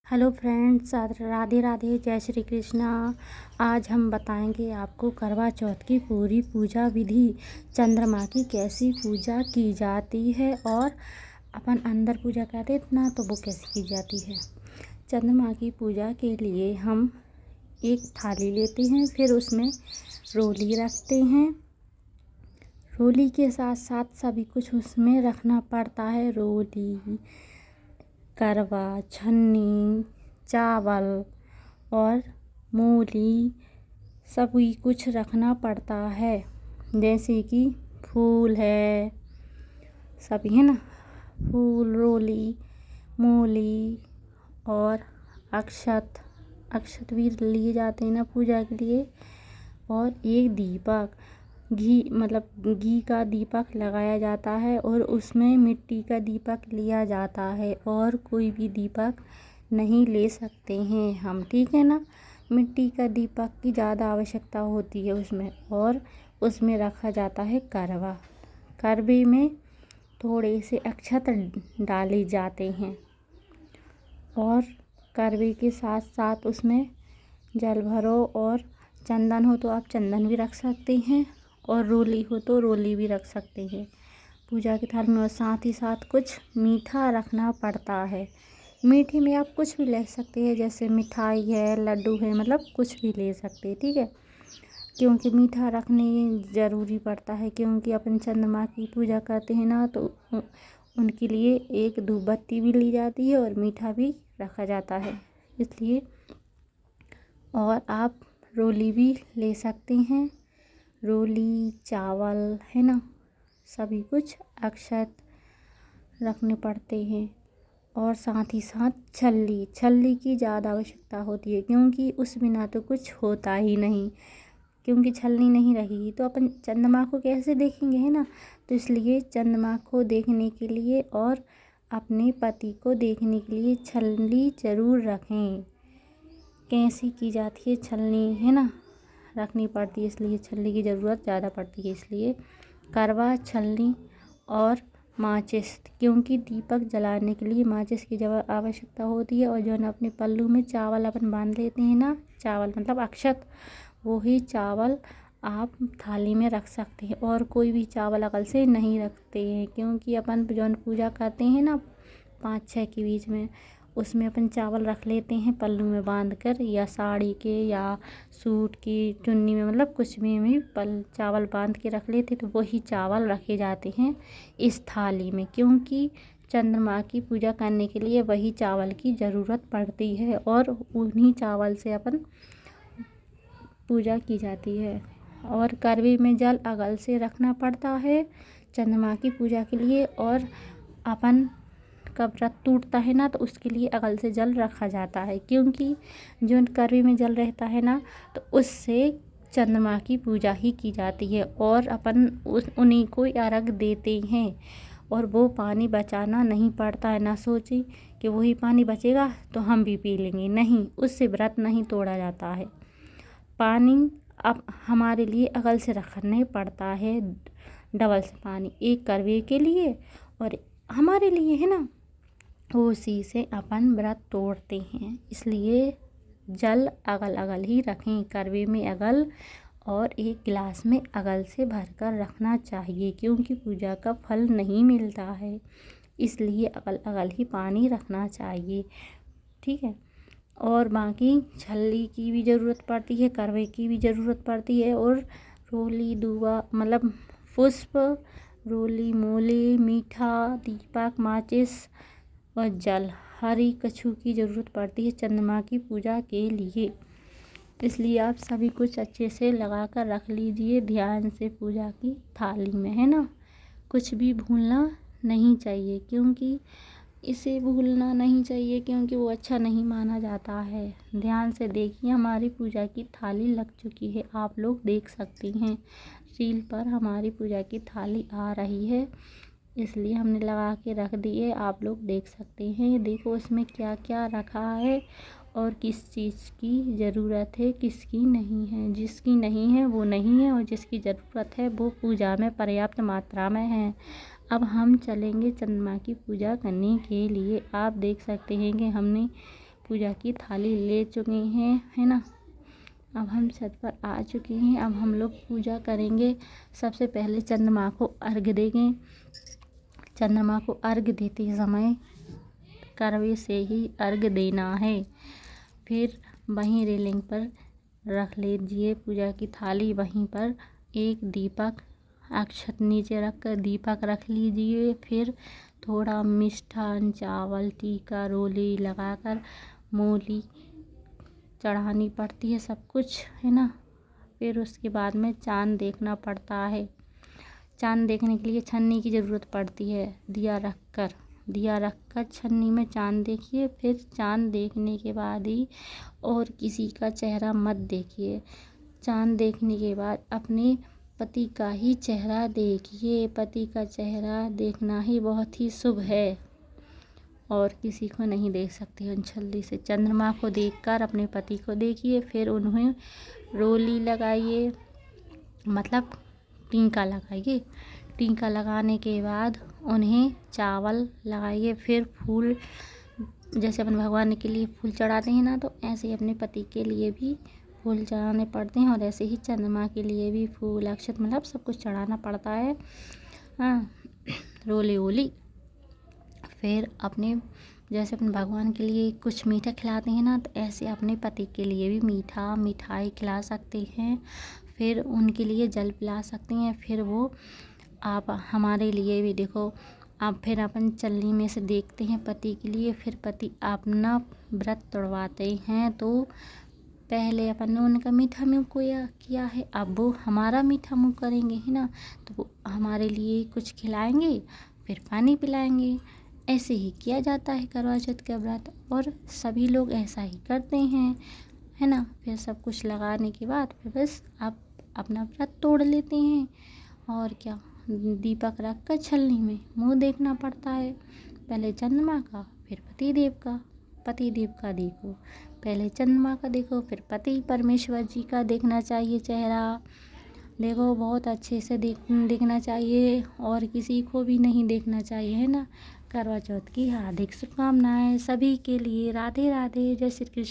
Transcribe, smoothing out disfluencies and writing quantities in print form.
Hello friends, Radhe Radhe, जय श्री कृष्णा। आज हम बताएंगे आपको करवा चौथ की पूरी पूजा विधि, चंद्रमा की कैसी पूजा की जाती है और अपन अंदर पूजा करते हैं ना तो वो कैसी की जाती है। चंद्रमा की पूजा के लिए हम एक थाली लेते हैं, फिर उसमें रोली रखते हैं। रोली के साथ साथ सभी कुछ उसमें रखना पड़ता है। रोली, करवा, छन्नी, चावल और मूली सभी कुछ रखना पड़ता है। जैसे कि फूल है, सभी है ना, फूल, रोली, मूली और अक्षत भी लिए जाते हैं ना पूजा के लिए। और एक दीपक, घी का दीपक लगाया जाता है और उसमें मिट्टी का दीपक लिया जाता है और कोई भी दीपक नहीं ले सकते हैं हम, ठीक है ना। मिट्टी का दीपक की ज़्यादा आवश्यकता होती है उसमें। और उसमें रखा जाता है करवा। करवे में थोड़े से अक्षत डाले जाते हैं और करवे के साथ साथ उसमें जल भरो। और चंदन हो तो आप चंदन भी रख सकते हैं और रोली हो तो रोली भी रख सकते हैं पूजा के थाल में। और साथ ही साथ कुछ मीठा रखना पड़ता है। मीठे में आप कुछ भी ले सकते हैं, जैसे मिठाई है, लड्डू है, मतलब कुछ भी ले सकते हैं, ठीक है। क्योंकि मीठा रखने ज़रूरी पड़ता है, क्योंकि अपन चंद्रमा की पूजा करते हैं ना तो उनके लिए एक धूप बत्ती भी ली जाती है और मीठा भी रखा जाता है, इसलिए। और आप रोली भी ले सकते हैं। रोली, चावल है ना, सभी कुछ अक्षत रखने पड़ते हैं। और साथ ही साथ छल्ली की ज़्यादा आवश्यकता होती है, क्योंकि उस बिना तो कुछ होता ही नहीं। क्योंकि छलनी नहीं रहेगी तो अपन चंद्रमा को कैसे देखेंगे, है ना। तो इसलिए चंद्रमा को देखने के लिए और अपने पति को देखने के लिए छलनी ज़रूर रखें। कैसी की जाती है छलनी, है ना, रखनी पड़ती है, इसलिए छलनी की ज़रूरत ज़्यादा पड़ती है। इसलिए करवा, छलनी और माचिस, क्योंकि दीपक जलाने के लिए माचिस की आवश्यकता होती है। और जो है ना, अपने पल्लू में चावल अपन बांध लेते हैं ना, चावल मतलब अक्षत, वही चावल आप थाली में रख सकते हैं। और कोई भी चावल अकल से नहीं रखते हैं, क्योंकि अपन जो पूजा करते हैं ना 5-6 के बीच में, उसमें अपन चावल रख लेते हैं पल्लू में बांध कर, या साड़ी के या सूट की चुन्नी में, मतलब कुछ भी चावल बांध के रख लेते, तो वही चावल रखे जाते हैं इस थाली में। क्योंकि चंद्रमा की पूजा करने के लिए वही चावल की ज़रूरत पड़ती है और उन्हीं चावल से अपन पूजा की जाती है। और करवे में जल अगल से रखना पड़ता है चंद्रमा की पूजा के लिए। और अपन का व्रत टूटता है ना तो उसके लिए अगल से जल रखा जाता है, क्योंकि जो करवे में जल रहता है ना तो उससे चंद्रमा की पूजा ही की जाती है। और अपन उन्हीं को अर्घ देते हैं और वो पानी बचाना नहीं पड़ता है। ना सोची कि वही पानी बचेगा तो हम भी पी लेंगे, नहीं, उससे व्रत नहीं तोड़ा जाता है। पानी अब हमारे लिए अगल से रखने पड़ता है, डबल से पानी, एक करवे के लिए और हमारे लिए, है ना। उसी से अपन व्रत तोड़ते हैं, इसलिए जल अगल अगल ही रखें, करवे में अगल और एक गिलास में अगल से भरकर रखना चाहिए, क्योंकि पूजा का फल नहीं मिलता है, इसलिए अगल अगल ही पानी रखना चाहिए, ठीक है। और बाकी छल्ली की भी ज़रूरत पड़ती है, करवे की भी ज़रूरत पड़ती है। और रोली, दुआ मतलब पुष्प, रोली, मूली, मीठा, दीपक, माचिस और जल, हरी कछू की ज़रूरत पड़ती है चंद्रमा की पूजा के लिए। इसलिए आप सभी कुछ अच्छे से लगा कर रख लीजिए ध्यान से पूजा की थाली में, है ना। कुछ भी भूलना नहीं चाहिए, क्योंकि इसे भूलना नहीं चाहिए, क्योंकि वो अच्छा नहीं माना जाता है। ध्यान से देखिए, हमारी पूजा की थाली लग चुकी है, आप लोग देख सकती हैं रील पर हमारी पूजा की थाली आ रही है, इसलिए हमने लगा के रख दी है, आप लोग देख सकते हैं। देखो उसमें क्या क्या रखा है और किस चीज़ की ज़रूरत है, किसकी नहीं है। जिसकी नहीं है वो नहीं है और जिसकी ज़रूरत है वो पूजा में पर्याप्त मात्रा में है। अब हम चलेंगे चंद्रमा की पूजा करने के लिए। आप देख सकते हैं कि हमने पूजा की थाली ले चुके हैं, है ना। अब हम छत पर आ चुके हैं। अब हम लोग पूजा करेंगे। सबसे पहले चंद्रमा को अर्घ्य देंगे। चंद्रमा को अर्घ्य देते समय करवे से ही अर्घ्य देना है। फिर वहीं रेलिंग पर रख लीजिए पूजा की थाली। वहीं पर एक दीपक अक्षत नीचे रखकर दीपक रख लीजिए। फिर थोड़ा मिष्ठान, चावल, टीका, रोली लगाकर मूली चढ़ानी पड़ती है, सब कुछ, है ना। फिर उसके बाद में चाँद देखना पड़ता है। चाँद देखने के लिए छन्नी की ज़रूरत पड़ती है। दिया रखकर छन्नी में चाँद देखिए। फिर चाँद देखने के बाद ही और किसी का चेहरा मत देखिए। चाँद देखने के बाद अपने पति का ही चेहरा देखिए। पति का चेहरा देखना ही बहुत ही शुभ है और किसी को नहीं देख सकते हैं जल्दी से। चंद्रमा को देखकर अपने पति को देखिए। फिर उन्हें रोली लगाइए, मतलब टीका लगाइए। टीका लगाने के बाद उन्हें चावल लगाइए। फिर फूल, जैसे अपन भगवान के लिए फूल चढ़ाते हैं ना, तो ऐसे ही अपने पति के लिए भी फूल चढ़ाने पड़ते हैं। और ऐसे ही चंद्रमा के लिए भी फूल, अक्षत, मतलब सब कुछ चढ़ाना पड़ता है। हाँ, रोली वोली। फिर अपने, जैसे अपन भगवान के लिए कुछ मीठा खिलाते हैं ना, तो ऐसे अपने पति के लिए भी मिठाई खिला सकते हैं। फिर उनके लिए जल पिला सकते हैं। फिर वो आप हमारे लिए भी देखो, आप फिर अपन चलनी में से देखते हैं पति के लिए। फिर पति अपना व्रत तोड़वाते हैं, तो पहले अपन ने उनका मीठा मुँह किया है, अब वो हमारा मीठा मुँह करेंगे, है ना। तो वो हमारे लिए कुछ खिलाएंगे, फिर पानी पिलाएंगे। ऐसे ही किया जाता है करवा चौथ का व्रत, और सभी लोग ऐसा ही करते हैं, है ना। फिर सब कुछ लगाने के बाद फिर बस आप अपना व्रत तोड़ लेते हैं। और क्या, दीपक रख कर छलनी में मुँह देखना पड़ता है। पहले चंद्रमा का, फिर पतिदेव का देखो। पहले चंद्रमा का देखो, फिर पति परमेश्वर जी का देखना चाहिए चेहरा। देखो, बहुत अच्छे से देखना चाहिए और किसी को भी नहीं देखना चाहिए, है ना। करवा चौथ की हार्दिक शुभकामनाएं सभी के लिए। राधे राधे। जय श्री कृष्ण।